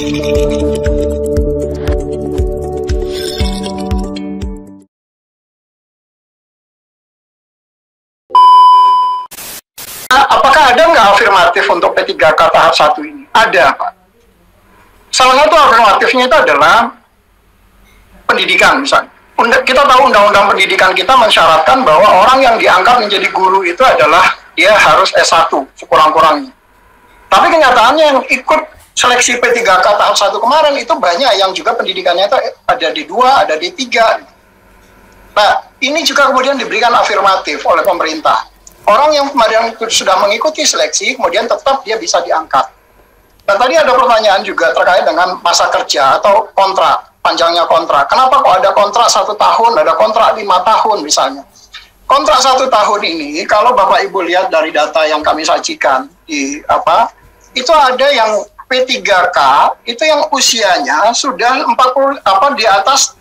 Apakah ada nggak afirmatif untuk P3K tahap 1 ini? Ada, Pak. Salah satu afirmatifnya itu adalah pendidikan, misalnya. Kita tahu undang-undang pendidikan kita mensyaratkan bahwa orang yang diangkat menjadi guru itu adalah dia harus S1 sekurang-kurangnya. Tapi kenyataannya yang ikut seleksi P3K tahap 1 kemarin itu banyak yang juga pendidikannya itu ada D2, ada D3. Nah, ini juga kemudian diberikan afirmatif oleh pemerintah. Orang yang kemarin sudah mengikuti seleksi, kemudian tetap dia bisa diangkat. Dan tadi ada pertanyaan juga terkait dengan masa kerja atau kontrak, panjangnya kontrak. Kenapa kok ada kontrak 1 tahun, ada kontrak 5 tahun misalnya? Kontrak 1 tahun ini, kalau Bapak Ibu lihat dari data yang kami sajikan, itu ada yang P3K, itu yang usianya sudah 40, di atas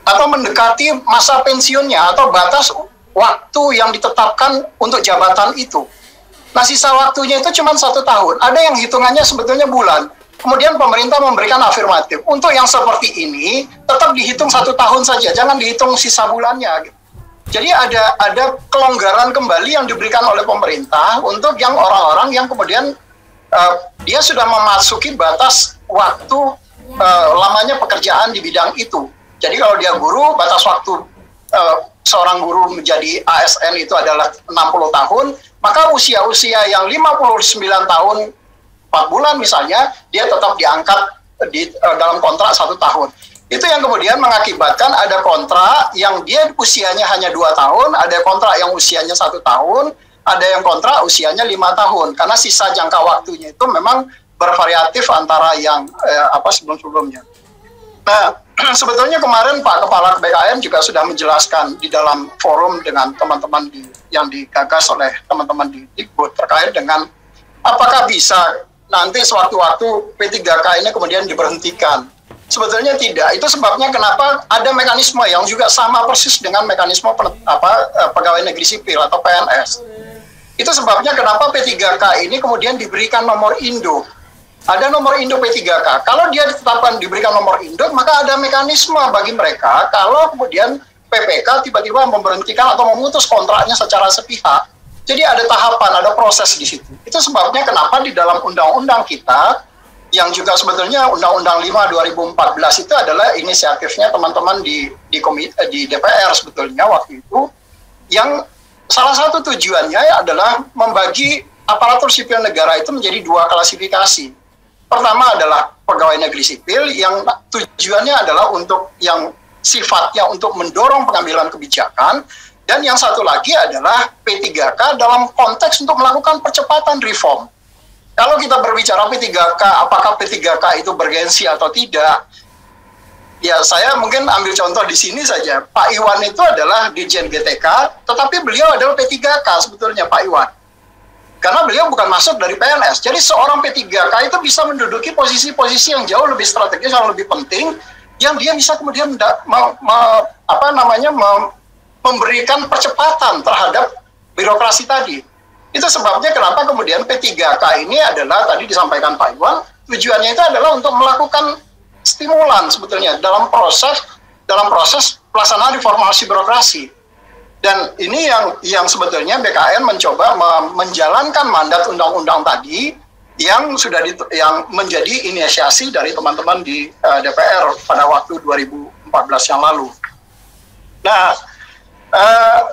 atau mendekati masa pensiunnya atau batas waktu yang ditetapkan untuk jabatan itu. Nah, sisa waktunya itu cuma 1 tahun. Ada yang hitungannya sebetulnya bulan. Kemudian pemerintah memberikan afirmatif. Untuk yang seperti ini, tetap dihitung 1 tahun saja. Jangan dihitung sisa bulannya. Jadi ada kelonggaran kembali yang diberikan oleh pemerintah untuk yang orang-orang yang kemudian dia sudah memasuki batas waktu lamanya pekerjaan di bidang itu. Jadi kalau dia guru, batas waktu seorang guru menjadi ASN itu adalah 60 tahun, maka usia-usia yang 59 tahun 4 bulan misalnya, dia tetap diangkat dalam kontrak 1 tahun. Itu yang kemudian mengakibatkan ada kontrak yang dia usianya hanya 2 tahun, ada kontrak yang usianya 1 tahun, ada yang kontrak usianya 5 tahun, karena sisa jangka waktunya itu memang bervariatif antara yang sebelum-sebelumnya. Nah, sebetulnya kemarin Pak Kepala BKN juga sudah menjelaskan di dalam forum dengan teman-teman yang digagas oleh teman-teman di Dikbud terkait dengan apakah bisa nanti sewaktu-waktu P3K ini kemudian diberhentikan. Sebetulnya tidak. Itu sebabnya kenapa ada mekanisme yang juga sama persis dengan mekanisme pegawai negeri sipil atau PNS. Itu sebabnya kenapa P3K ini kemudian diberikan nomor induk. Ada nomor induk P3K. Kalau dia ditetapkan diberikan nomor induk, maka ada mekanisme bagi mereka kalau kemudian PPK tiba-tiba memberhentikan atau memutus kontraknya secara sepihak. Jadi ada tahapan, ada proses di situ. Itu sebabnya kenapa di dalam undang-undang kita, yang juga sebetulnya Undang-Undang 5 2014 itu adalah inisiatifnya teman-teman di DPR sebetulnya waktu itu, yang salah satu tujuannya adalah membagi aparatur sipil negara itu menjadi 2 klasifikasi. Pertama adalah pegawai negeri sipil yang tujuannya adalah untuk yang sifatnya untuk mendorong pengambilan kebijakan, dan yang satu lagi adalah P3K dalam konteks untuk melakukan percepatan reform. Kalau kita berbicara P3K, apakah P3K itu bergensi atau tidak? Ya, saya mungkin ambil contoh di sini saja. Pak Iwan itu adalah Dirjen GTK, tetapi beliau adalah P3K sebetulnya Pak Iwan. Karena beliau bukan masuk dari PNS. Jadi seorang P3K itu bisa menduduki posisi-posisi yang jauh lebih strategis, yang lebih penting, yang dia bisa kemudian memberikan percepatan terhadap birokrasi tadi. Itu sebabnya kenapa kemudian P3K ini adalah, tadi disampaikan Pak Iwan, tujuannya itu adalah untuk melakukan stimulan sebetulnya dalam proses pelaksanaan reformasi birokrasi. Dan ini yang sebetulnya BKN mencoba menjalankan mandat undang-undang tadi yang yang menjadi inisiasi dari teman-teman di DPR pada waktu 2014 yang lalu. Nah,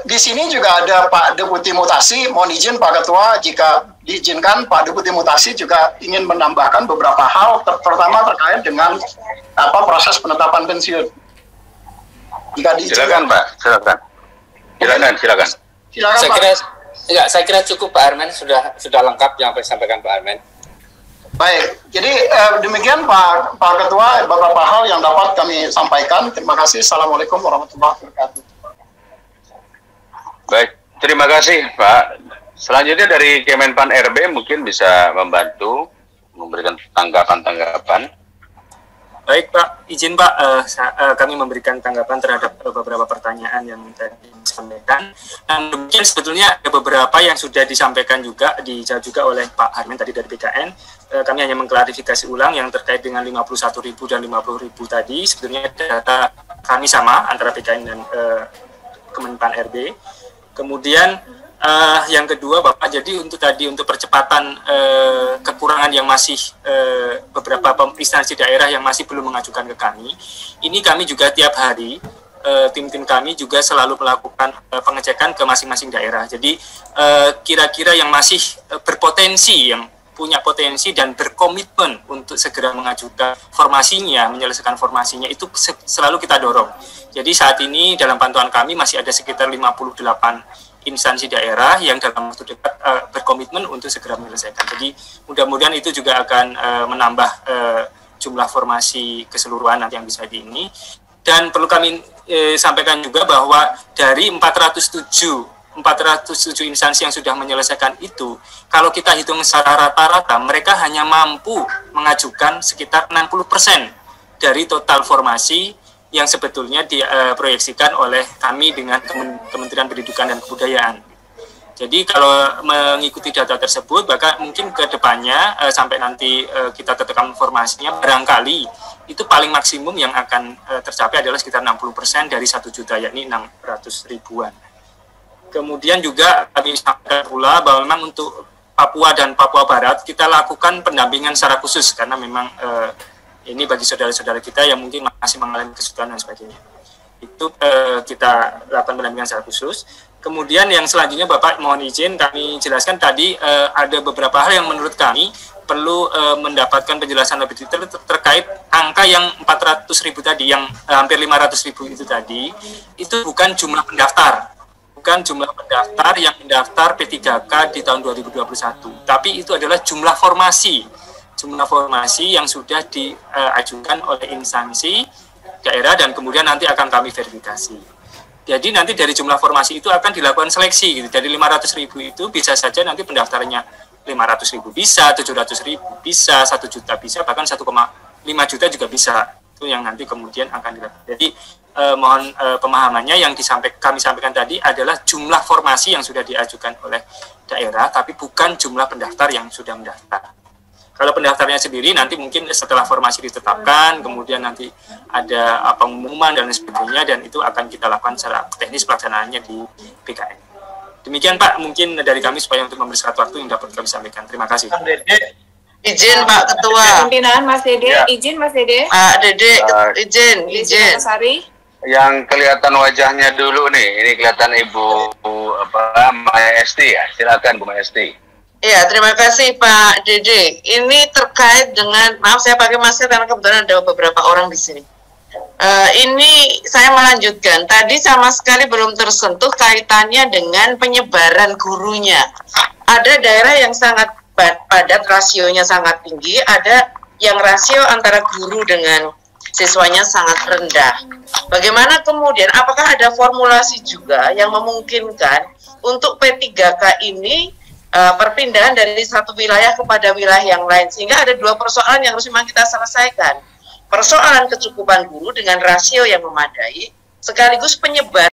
di sini juga ada Pak Deputi Mutasi. Mohon izin Pak Ketua, jika diizinkan Pak Deputi Mutasi juga ingin menambahkan beberapa hal, terutama terkait dengan proses penetapan pensiun. Jika diizinkan. Silakan Pak, silakan. Silakan. Saya kira cukup Pak Armen, sudah lengkap yang disampaikan Pak Armen. Baik, jadi demikian Pak Ketua, beberapa hal yang dapat kami sampaikan. Terima kasih. Assalamualaikum warahmatullahi wabarakatuh. Baik, terima kasih Pak. Selanjutnya dari Kemenpan RB mungkin bisa membantu memberikan tanggapan-tanggapan. Baik Pak, izin Pak, kami memberikan tanggapan terhadap beberapa pertanyaan yang tadi disampaikan. Mungkin sebetulnya ada beberapa yang sudah disampaikan juga, dijawab juga oleh Pak Armen tadi dari BKN. Kami hanya mengklarifikasi ulang yang terkait dengan 51.000 dan 50.000 tadi. Sebetulnya data kami sama antara BKN dan Kemenpan RB. Kemudian yang kedua Bapak, jadi untuk percepatan kekurangan yang masih beberapa instansi daerah yang masih belum mengajukan ke kami, ini kami juga tiap hari tim-tim kami juga selalu melakukan pengecekan ke masing-masing daerah. Jadi kira-kira yang masih berpotensi, yang punya potensi dan berkomitmen untuk segera mengajukan formasinya, menyelesaikan formasinya, itu selalu kita dorong. Jadi saat ini dalam pantauan kami masih ada sekitar 58 instansi daerah yang dalam waktu dekat berkomitmen untuk segera menyelesaikan. Jadi mudah-mudahan itu juga akan menambah jumlah formasi keseluruhan nanti yang bisa di ini. Dan perlu kami sampaikan juga bahwa dari 407 instansi yang sudah menyelesaikan itu, kalau kita hitung secara rata-rata, mereka hanya mampu mengajukan sekitar 60% dari total formasi yang sebetulnya diproyeksikan oleh kami dengan Kementerian Pendidikan dan Kebudayaan. Jadi kalau mengikuti data tersebut, maka mungkin ke depannya sampai nanti kita tetapkan formasinya, barangkali itu paling maksimum yang akan tercapai adalah sekitar 60% dari 1 juta, yakni 600 ribuan. Kemudian juga kami sampaikan pula bahwa memang untuk Papua dan Papua Barat kita lakukan pendampingan secara khusus karena memang ini bagi saudara-saudara kita yang mungkin masih mengalami kesulitan dan sebagainya. Itu kita lakukan pendampingan secara khusus. Kemudian yang selanjutnya Bapak mohon izin kami jelaskan tadi ada beberapa hal yang menurut kami perlu mendapatkan penjelasan lebih detail terkait angka yang 400.000 tadi, yang hampir 500.000 itu tadi, itu bukan jumlah pendaftar. Bukan jumlah pendaftar yang mendaftar P3K di tahun 2021, tapi itu adalah jumlah formasi yang sudah diajukan oleh instansi daerah dan kemudian nanti akan kami verifikasi. Jadi nanti dari jumlah formasi itu akan dilakukan seleksi gitu. Dari 500.000 itu bisa saja nanti pendaftarnya 500.000 bisa, 700.000 bisa, 1 juta bisa, bahkan 1,5 juta juga bisa. Itu yang nanti kemudian akan dilakukan. Jadi mohon pemahamannya yang kami sampaikan tadi adalah jumlah formasi yang sudah diajukan oleh daerah, tapi bukan jumlah pendaftar yang sudah mendaftar. Kalau pendaftarnya sendiri nanti mungkin setelah formasi ditetapkan, kemudian nanti ada pengumuman dan sebagainya, dan itu akan kita lakukan secara teknis pelaksanaannya di BKN. Demikian Pak, mungkin dari kami supaya untuk mempersingkat waktu yang dapat kami sampaikan. Terima kasih. Izin Pak Ketua. Pimpinan Mas Dede, ya. Izin Mas Dede. Pak Dede, izin. Sari. Yang kelihatan wajahnya dulu nih, ini kelihatan Ibu Maya Esti ya. Silakan Bu Maya Esti. Ya, terima kasih Pak Dede. Ini terkait dengan, maaf saya pakai masker karena kebetulan ada beberapa orang di sini. Ini saya melanjutkan. Tadi sama sekali belum tersentuh kaitannya dengan penyebaran gurunya. Ada daerah yang sangat padat, rasionya sangat tinggi. Ada yang rasio antara guru dengan siswanya sangat rendah. Bagaimana kemudian, apakah ada formulasi juga yang memungkinkan untuk P3K ini perpindahan dari satu wilayah kepada wilayah yang lain, sehingga ada dua persoalan yang harus memang kita selesaikan. Persoalan kecukupan guru dengan rasio yang memadai, sekaligus penyebaran